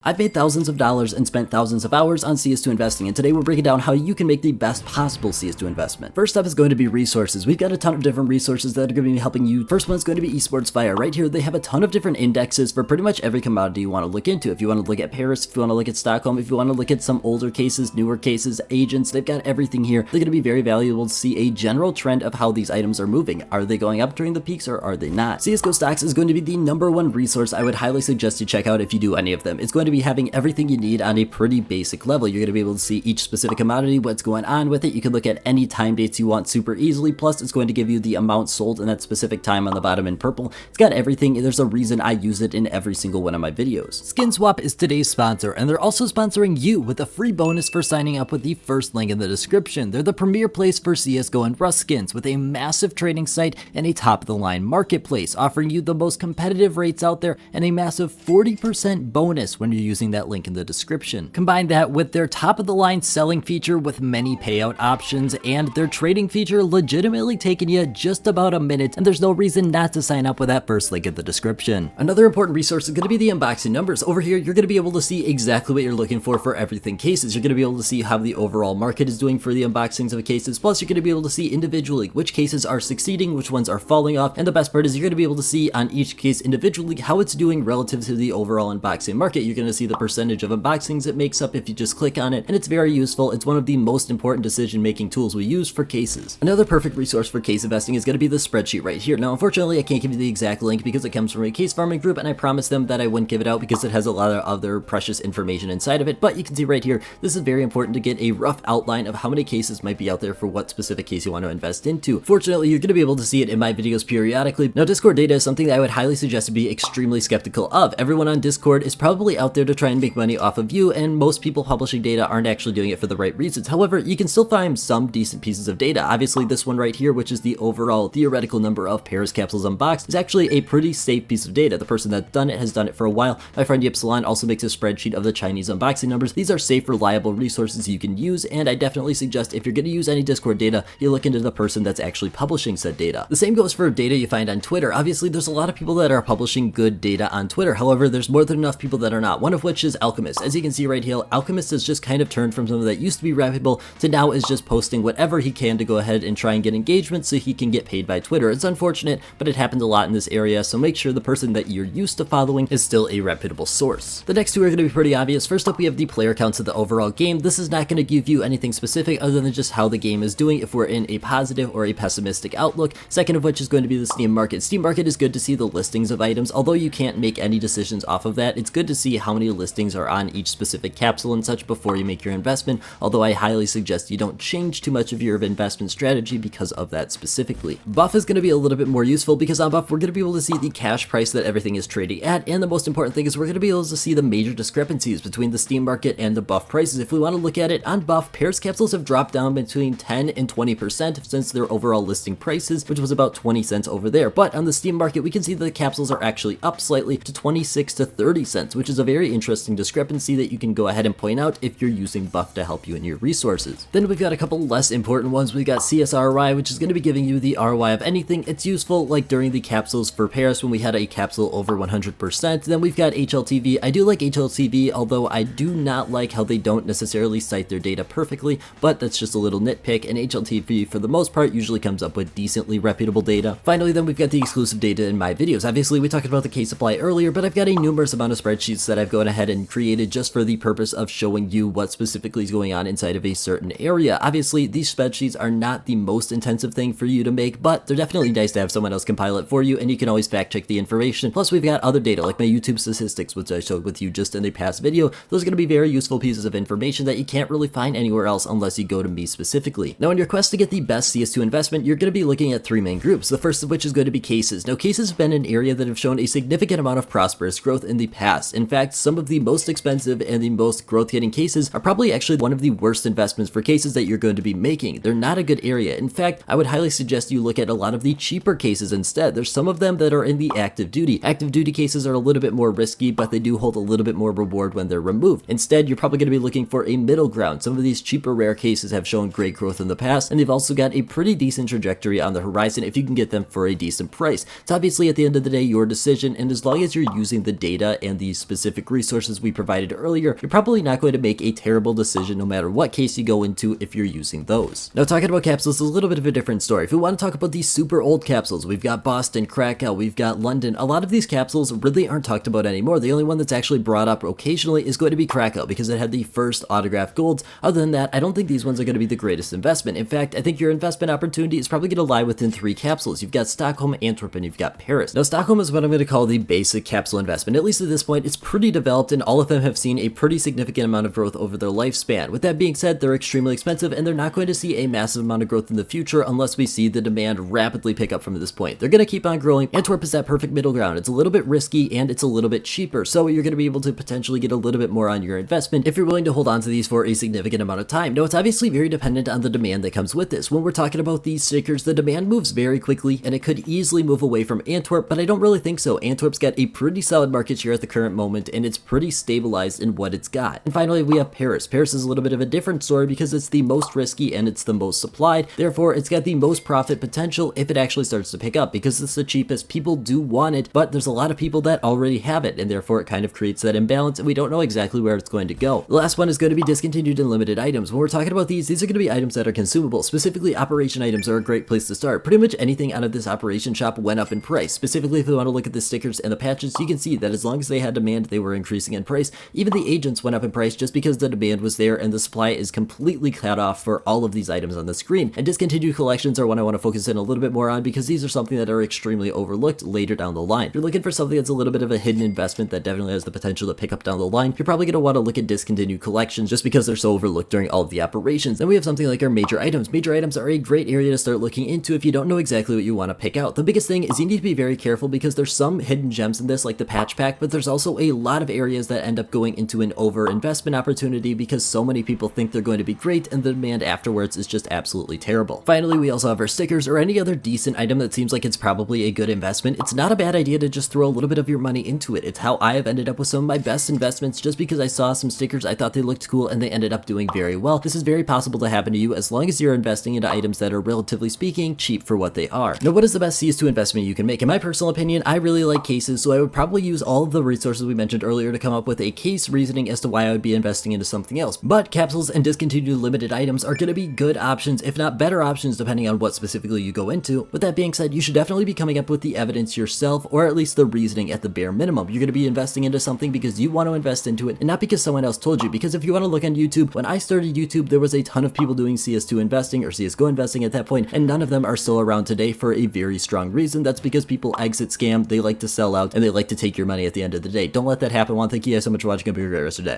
I've made thousands of dollars and spent thousands of hours on CS2 investing, and today we're breaking down how you can make the best possible CS2 investment. First up is going to be resources. We've got a ton of different resources that are going to be helping you. First one's going to be Esportsfire. Right here, they have a ton of different indexes for pretty much every commodity you want to look into. If you want to look at Paris, if you want to look at Stockholm, if you want to look at some older cases, newer cases, agents, they've got everything here. They're going to be very valuable to see a general trend of how these items are moving. Are they going up during the peaks or are they not? CSGOStocks is going to be the #1 resource I would highly suggest you check out if you do any of them. It's going to be having everything you need on a pretty basic level. You're going to be able to see each specific commodity, what's going on with it. You can look at any time dates you want super easily. Plus, it's going to give you the amount sold in that specific time on the bottom in purple. It's got everything. There's a reason I use it in every single one of my videos. SkinSwap is today's sponsor, and they're also sponsoring you with a free bonus for signing up with the first link in the description. They're the premier place for CSGO and Rust skins with a massive trading site and a top-of-the-line marketplace, offering you the most competitive rates out there and a massive 40% bonus when you're using that link in the description. Combine that with their top-of-the-line selling feature with many payout options and their trading feature legitimately taking you just about a minute, and there's no reason not to sign up with that first link in the description. Another important resource is going to be the unboxing numbers. Over here, you're going to be able to see exactly what you're looking for everything cases. You're going to be able to see how the overall market is doing for the unboxings of cases, plus you're going to be able to see individually which cases are succeeding, which ones are falling off, and the best part is you're going to be able to see on each case individually how it's doing relative to the overall unboxing market. You're going to see the percentage of unboxings it makes up if you just click on it, and it's very useful. It's one of the most important decision-making tools we use for cases. Another perfect resource for case investing is going to be the spreadsheet right here. Now, unfortunately, I can't give you the exact link because it comes from a case farming group, and I promised them that I wouldn't give it out because it has a lot of other precious information inside of it, but you can see right here, this is very important to get a rough outline of how many cases might be out there for what specific case you want to invest into. Fortunately, you're going to be able to see it in my videos periodically. Now, Discord data is something that I would highly suggest to be extremely skeptical of. Everyone on Discord is probably out there to try and make money off of you, and most people publishing data aren't actually doing it for the right reasons. However, you can still find some decent pieces of data. Obviously, this one right here, which is the overall theoretical number of Paris capsules unboxed, is actually a pretty safe piece of data. The person that's done it has done it for a while. My friend Ypsilon also makes a spreadsheet of the Chinese unboxing numbers. These are safe, reliable resources you can use, and I definitely suggest if you're going to use any Discord data, you look into the person that's actually publishing said data. The same goes for data you find on Twitter. Obviously, there's a lot of people that are publishing good data on Twitter. However, there's more than enough people that are not, one of which is Alchemist. As you can see right here, Alchemist has just kind of turned from something that used to be reputable to now is just posting whatever he can to go ahead and try and get engagement so he can get paid by Twitter. It's unfortunate, but it happens a lot in this area, so make sure the person that you're used to following is still a reputable source. The next two are going to be pretty obvious. First up, we have the player counts of the overall game. This is not going to give you anything specific other than just how the game is doing if we're in a positive or a pessimistic outlook. Second of which is going to be the Steam market. Steam market is good to see the listings of items. Although you can't make any decisions off of that, it's good to see how many listings are on each specific capsule and such before you make your investment, although I highly suggest you don't change too much of your investment strategy because of that specifically. Buff is going to be a little bit more useful because on Buff we're going to be able to see the cash price that everything is trading at, and the most important thing is we're going to be able to see the major discrepancies between the Steam market and the Buff prices. If we want to look at it on Buff, Paris capsules have dropped down between 10 and 20% since their overall listing prices, which was about 20 cents over there, but on the Steam market we can see that the capsules are actually up slightly to 26 to 30 cents, which is a very interesting discrepancy that you can go ahead and point out if you're using Buff to help you in your resources. Then we've got a couple less important ones. We've got CSROI, which is going to be giving you the ROI of anything. It's useful like during the capsules for Paris when we had a capsule over 100%. Then we've got HLTV. I do like HLTV, although I do not like how they don't necessarily cite their data perfectly, but that's just a little nitpick, and HLTV for the most part usually comes up with decently reputable data. Finally, then we've got the exclusive data in my videos. Obviously, we talked about the case supply earlier, but I've got a numerous amount of spreadsheets that I've gone ahead and created just for the purpose of showing you what specifically is going on inside of a certain area. Obviously, these spreadsheets are not the most intensive thing for you to make, but they're definitely nice to have someone else compile it for you, and you can always fact check the information. Plus, we've got other data like my YouTube statistics, which I showed with you just in a past video. Those are going to be very useful pieces of information that you can't really find anywhere else unless you go to me specifically. Now, in your quest to get the best CS2 investment, you're going to be looking at three main groups. The first of which is going to be cases. Now, cases have been an area that have shown a significant amount of prosperous growth in the past. In fact, some of the most expensive and the most growth-getting cases are probably actually one of the worst investments for cases that you're going to be making. They're not a good area. In fact, I would highly suggest you look at a lot of the cheaper cases instead. There's some of them that are in the active duty. Active duty cases are a little bit more risky, but they do hold a little bit more reward when they're removed. Instead, you're probably going to be looking for a middle ground. Some of these cheaper rare cases have shown great growth in the past, and they've also got a pretty decent trajectory on the horizon if you can get them for a decent price. It's obviously at the end of the day your decision, and as long as you're using the data and the specific specific resources we provided earlier, you're probably not going to make a terrible decision no matter what case you go into if you're using those. Now, talking about capsules is a little bit of a different story. If we want to talk about these super old capsules, we've got Boston, Krakow, we've got London. A lot of these capsules really aren't talked about anymore. The only one that's actually brought up occasionally is going to be Krakow because it had the first autographed golds. Other than that, I don't think these ones are going to be the greatest investment. In fact, I think your investment opportunity is probably going to lie within 3 capsules. You've got Stockholm, Antwerp, and you've got Paris. Now, Stockholm is what I'm going to call the basic capsule investment. At least at this point, it's pretty developed and all of them have seen a pretty significant amount of growth over their lifespan. With that being said, they're extremely expensive and they're not going to see a massive amount of growth in the future unless we see the demand rapidly pick up from this point. They're going to keep on growing. Antwerp is that perfect middle ground. It's a little bit risky and it's a little bit cheaper, so you're going to be able to potentially get a little bit more on your investment if you're willing to hold on to these for a significant amount of time. Now, it's obviously very dependent on the demand that comes with this. When we're talking about these stickers, the demand moves very quickly and it could easily move away from Antwerp, but I don't really think so. Antwerp's got a pretty solid market share at the current moment and it's pretty stabilized in what it's got. And finally, we have Paris. Paris is a little bit of a different story because it's the most risky and it's the most supplied. Therefore, it's got the most profit potential if it actually starts to pick up because it's the cheapest. People do want it, but there's a lot of people that already have it and therefore it kind of creates that imbalance and we don't know exactly where it's going to go. The last one is going to be discontinued and limited items. When we're talking about these are going to be items that are consumable. Specifically, operation items are a great place to start. Pretty much anything out of this operation shop went up in price. Specifically, if we want to look at the stickers and the patches, you can see that as long as they had demand, they were increasing in price. Even the agents went up in price just because the demand was there and the supply is completely cut off for all of these items on the screen. And discontinued collections are one I want to focus in a little bit more on because these are something that are extremely overlooked later down the line. If you're looking for something that's a little bit of a hidden investment that definitely has the potential to pick up down the line, you're probably going to want to look at discontinued collections just because they're so overlooked during all of the operations. Then we have something like our major items. Major items are a great area to start looking into if you don't know exactly what you want to pick out. The biggest thing is you need to be very careful because there's some hidden gems in this like the patch pack, but there's also a lot of areas that end up going into an over investment opportunity because so many people think they're going to be great and the demand afterwards is just absolutely terrible. Finally, we also have our stickers or any other decent item that seems like it's probably a good investment. It's not a bad idea to just throw a little bit of your money into it. It's how I have ended up with some of my best investments just because I saw some stickers, I thought they looked cool and they ended up doing very well. This is very possible to happen to you as long as you're investing into items that are relatively speaking cheap for what they are. Now, what is the best CS2 investment you can make? In my personal opinion, I really like cases, so I would probably use all of the resources we mentioned earlier to come up with a case reasoning as to why I would be investing into something else. But capsules and discontinued limited items are going to be good options, if not better options, depending on what specifically you go into. With that being said, you should definitely be coming up with the evidence yourself, or at least the reasoning at the bare minimum. You're going to be investing into something because you want to invest into it and not because someone else told you. Because if you want to look on YouTube, when I started YouTube, there was a ton of people doing CS2 investing or CSGO investing at that point, and none of them are still around today for a very strong reason. That's because people exit scam, they like to sell out, and they like to take your money at the end of the day. Don't let that happen. Thank you guys so much for watching. Have a great rest of your day.